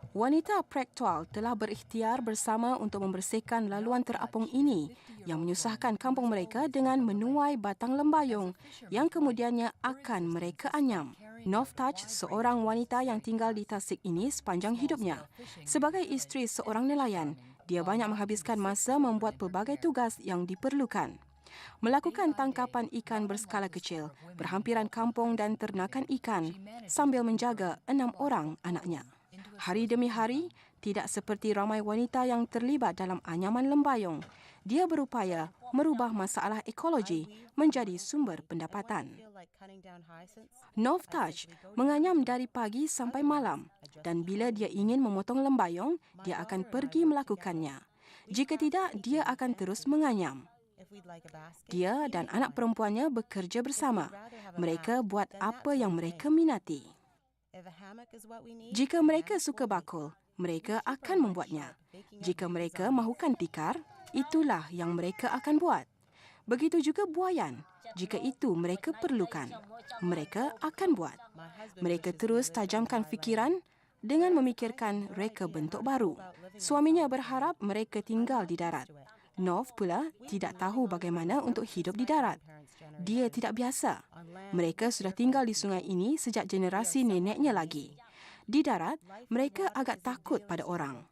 Wanita Prektol telah berikhtiar bersama untuk membersihkan laluan terapung ini yang menyusahkan kampung mereka dengan menuai batang lembayung yang kemudiannya akan mereka anyam. Novtach, seorang wanita yang tinggal di tasik ini sepanjang hidupnya. Sebagai isteri seorang nelayan, dia banyak menghabiskan masa membuat pelbagai tugas yang diperlukan. Melakukan tangkapan ikan berskala kecil, berhampiran kampung dan ternakan ikan sambil menjaga 6 orang anaknya. Hari demi hari, tidak seperti ramai wanita yang terlibat dalam anyaman lembayung, dia berupaya merubah masalah ekologi menjadi sumber pendapatan. Novtach menganyam dari pagi sampai malam dan bila dia ingin memotong lembayung, dia akan pergi melakukannya. Jika tidak, dia akan terus menganyam. Dia dan anak perempuannya bekerja bersama. Mereka buat apa yang mereka minati. Jika mereka suka bakul, mereka akan membuatnya. Jika mereka mahukan tikar, itulah yang mereka akan buat. Begitu juga buayan. Jika itu mereka perlukan, mereka akan buat. Mereka terus tajamkan fikiran dengan memikirkan reka bentuk baru. Suaminya berharap mereka tinggal di darat. Nov pula tidak tahu bagaimana untuk hidup di darat. Dia tidak biasa. Mereka sudah tinggal di sungai ini sejak generasi neneknya lagi. Di darat, mereka agak takut pada orang.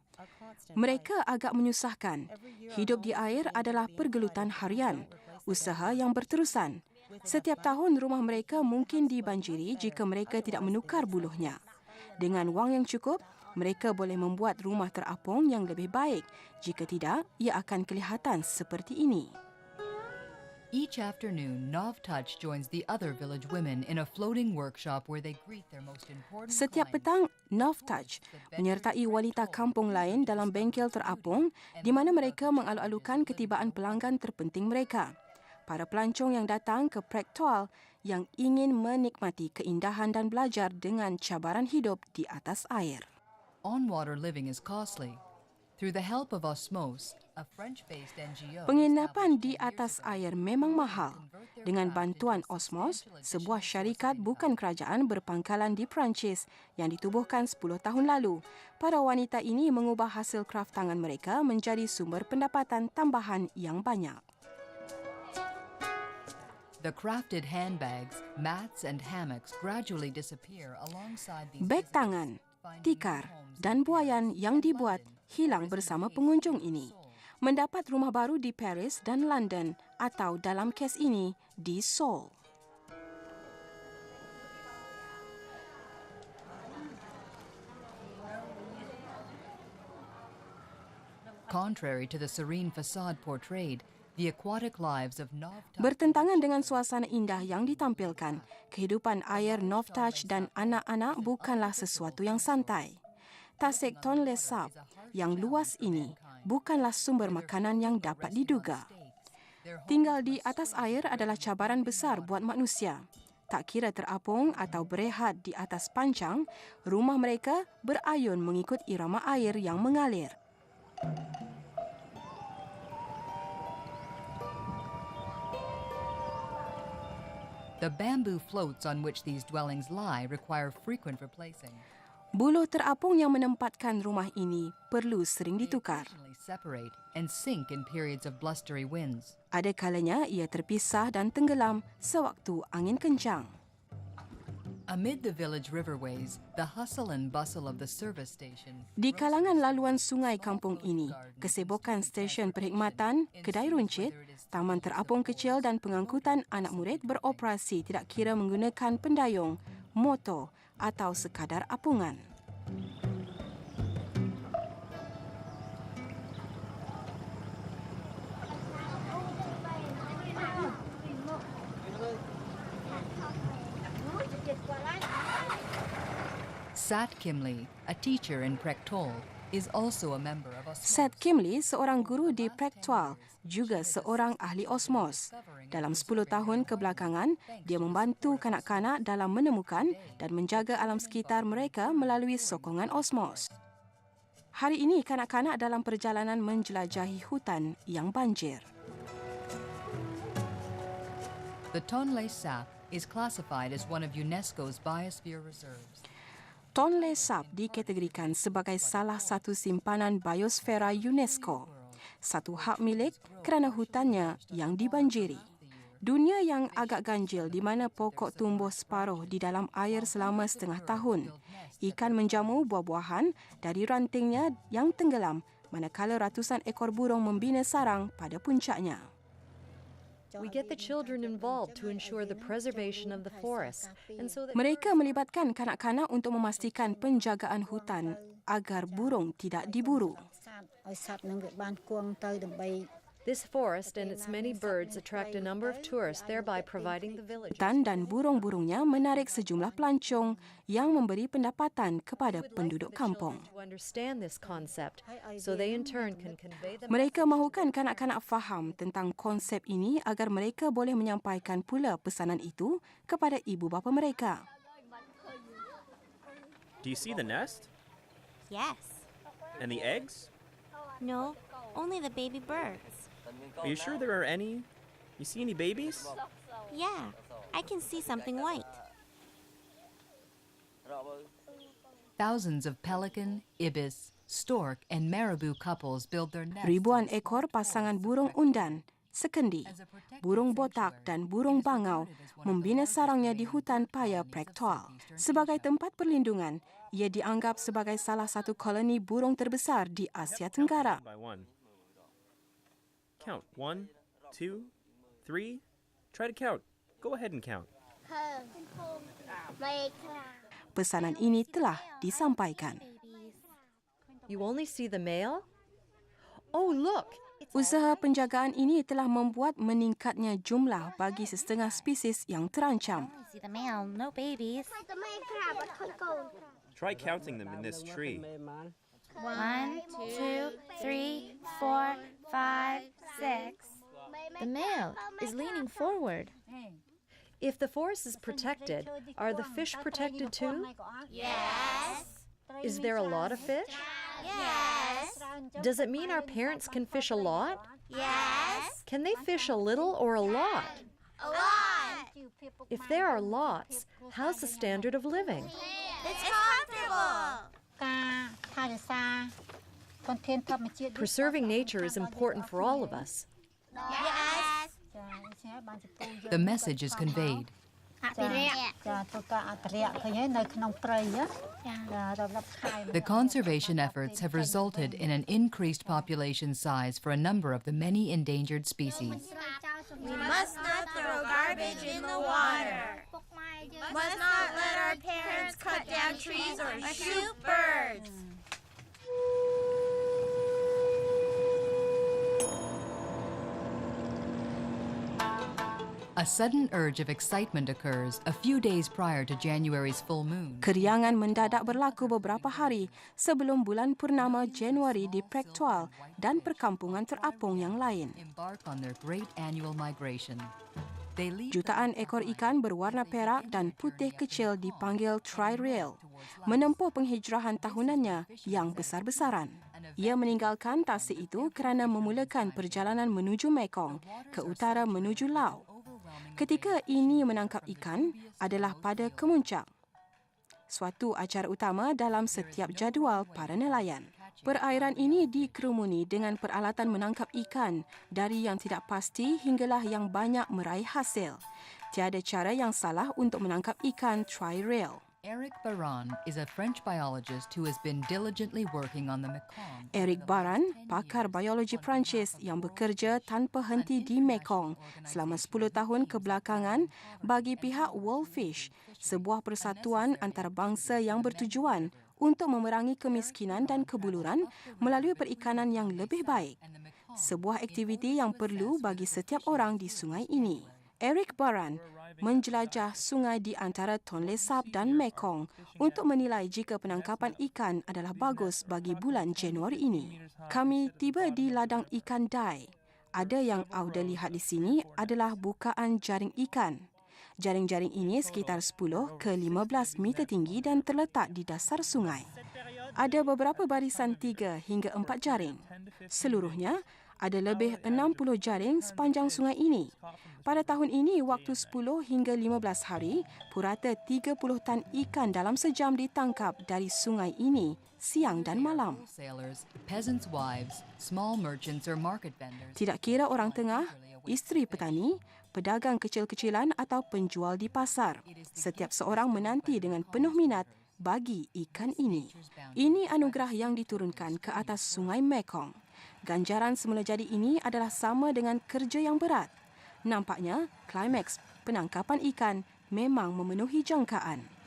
Mereka agak menyusahkan. Hidup di air adalah pergelutan harian, usaha yang berterusan. Setiap tahun rumah mereka mungkin dibanjiri jika mereka tidak menukar buluhnya. Dengan wang yang cukup, mereka boleh membuat rumah terapung yang lebih baik. Jika tidak, ia akan kelihatan seperti ini. Each afternoon, Novtach joins the other village women in a floating workshop where they greet their most important Setiap petang, Novtach menyertai wanita kampung lain dalam bengkel terapung di mana mereka mengalu-alukan ketibaan pelanggan terpenting mereka. Para pelancong yang datang ke Prektol yang ingin menikmati keindahan dan belajar dengan cabaran hidup di atas air. On-water living is costly. Through the help of Osmos, a French-based NGO... Penginapan di atas air memang mahal. Dengan bantuan Osmos, sebuah syarikat bukan kerajaan berpangkalan di Perancis yang ditubuhkan 10 tahun lalu, para wanita ini mengubah hasil kraf tangan mereka menjadi sumber pendapatan tambahan yang banyak. The crafted handbags, mats and hammocks gradually disappear alongside these... Beg tangan, tikar dan buayan yang dibuat hilang bersama pengunjung ini. Mendapat rumah baru di Paris dan London atau dalam kes ini di Seoul. Contrary to the serene facade portrayed, The aquatic lives of Nov Touch. Bertentangan dengan suasana indah yang ditampilkan, kehidupan air Nov Touch dan anak-anak bukanlah sesuatu yang santai. Tasik Tonle Sap yang luas ini bukanlah sumber makanan yang dapat diduga. Tinggal di atas air adalah cabaran besar buat manusia. Tak kira terapung atau berehat di atas pancang, rumah mereka berayun mengikut irama air yang mengalir. The bamboo floats on which these dwellings lie require frequent replacing. Buluh terapung yang menempatkan rumah ini perlu sering ditukar. Separate and sink in periods of blustery winds. Ada kalanya ia terpisah dan tenggelam sewaktu angin kencang. Amid the village riverways, the hustle and bustle of the service station. Di kalangan laluan sungai kampung ini, kesibukan stesen perkhidmatan, kedai runcit, taman terapung kecil dan pengangkutan anak murid beroperasi tidak kira menggunakan pendayung, motor atau sekadar apungan. Sat Kimley, a teacher in Prektol, is also a member of Osmos. Sat Kimley, seorang guru di Prektol, juga seorang ahli Osmos. Dalam 10 tahun kebelakangan, dia membantu kanak-kanak dalam menemukan dan menjaga alam sekitar mereka melalui sokongan Osmos. Hari ini, kanak-kanak dalam perjalanan menjelajahi hutan yang banjir. The Tonle Sap is classified as one of UNESCO's biosphere reserves. Tonle Sap dikategorikan sebagai salah satu simpanan biosfera UNESCO, satu hak milik kerana hutannya yang dibanjiri. Dunia yang agak ganjil di mana pokok tumbuh separuh di dalam air selama setengah tahun. Ikan menjamu buah-buahan dari rantingnya yang tenggelam manakala ratusan ekor burung membina sarang pada puncaknya. We get the children involved to ensure the preservation of the forest. And so that Mereka melibatkan kanak-kanak untuk memastikan penjagaan hutan agar burung tidak diburu. this forest and its many birds attract a number of tourists, thereby providing the village. Hutan dan burung-burungnya menarik sejumlah pelancong yang memberi pendapatan kepada penduduk kampung. To understand this concept, so they in turn can convey the Mereka mahukan kanak-kanak faham tentang konsep ini agar mereka boleh menyampaikan pula pesanan itu kepada ibu bapa mereka. Do you see the nest? Yes. And the eggs? No, only the baby birds. Are you sure there are any? You see any babies? Yeah, I can see something white. Thousands of pelican, ibis, stork, and marabou couples build their nests. Ribuan ekor pasangan burung undan, sekendi, burung botak dan burung bangau membina sarangnya di hutan paya Prektol. Sebagai tempat perlindungan, ia dianggap sebagai salah satu koloni burung terbesar di Asia Tenggara. Count 1, 2, 3. Try to count. Go ahead and count. Pesanan ini telah disampaikan. You only see the male? Oh, look! Usaha penjagaan ini telah membuat meningkatnya jumlah bagi setengah spesies yang terancam. See the male, no babies. Try counting them in this tree. 1, 2, 3, 4, 5, 6. The male is leaning forward. If the forest is protected, are the fish protected too? Yes. Is there a lot of fish? Yes. Does it mean our parents can fish a lot? Yes. Can they fish a little or a lot? A lot. If there are lots, how's the standard of living? It's comfortable. Preserving nature is important for all of us. Yes. The message is conveyed. The conservation efforts have resulted in an increased population size for a number of the many endangered species. We must not throw garbage in the water. Must not let our parents cut down trees or shoot birds. A sudden urge of excitement occurs a few days prior to January's full moon. Keriangan mendadak berlaku beberapa hari sebelum bulan purnama Januari di Prektual dan perkampungan terapung yang lain. Embark on their great annual migration. They leave Jutaan ekor ikan berwarna perak dan putih kecil dipanggil tri-rail, menempuh penghijrahan tahunannya yang besar-besaran. Ia meninggalkan tasik itu kerana memulakan perjalanan menuju Mekong ke utara menuju Laos. Ketika ini menangkap ikan adalah pada kemuncak, suatu acara utama dalam setiap jadual para nelayan. Perairan ini dikerumuni dengan peralatan menangkap ikan dari yang tidak pasti hinggalah yang banyak meraih hasil. Tiada cara yang salah untuk menangkap ikan tri-rail. Eric Baran is a French biologist who has been diligently working on the Mekong. Eric Baran, pakar biologi Perancis yang bekerja tanpa henti di Mekong selama 10 tahun kebelakangan bagi pihak World Fish, sebuah persatuan antarabangsa yang bertujuan untuk memerangi kemiskinan dan kebuluran melalui perikanan yang lebih baik. Sebuah aktiviti yang perlu bagi setiap orang di sungai ini. Eric Baran menjelajah sungai di antara Tonle Sap dan Mekong untuk menilai jika penangkapan ikan adalah bagus bagi bulan Januari ini. Kami tiba di ladang ikan Dai. Ada yang Auda lihat di sini adalah bukaan jaring ikan. Jaring-jaring ini sekitar 10 ke 15 meter tinggi dan terletak di dasar sungai. Ada beberapa barisan 3 hingga 4 jaring. Seluruhnya ada lebih 60 jaring sepanjang sungai ini. Pada tahun ini, waktu 10 hingga 15 hari, purata 30 tan ikan dalam sejam ditangkap dari sungai ini siang dan malam. Peasants' wives, small merchants or market vendors. Tidak kira orang tengah, isteri petani, pedagang kecil-kecilan atau penjual di pasar. Setiap seorang menanti dengan penuh minat bagi ikan ini. Ini anugerah yang diturunkan ke atas sungai Mekong. Ganjaran semula jadi ini adalah sama dengan kerja yang berat. Nampaknya, klimaks penangkapan ikan memang memenuhi jangkaan.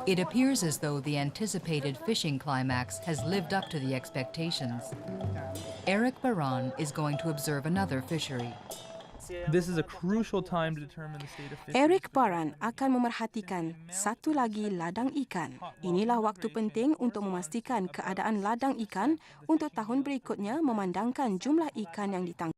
It appears as though the anticipated fishing climax has lived up to the expectations. Eric Baran is going to observe another fishery. This is a crucial time to determine the state of fisheries. Eric Baran akan memerhatikan satu lagi ladang ikan. Inilah waktu penting untuk memastikan keadaan ladang ikan untuk tahun berikutnya memandangkan jumlah ikan yang ditangkap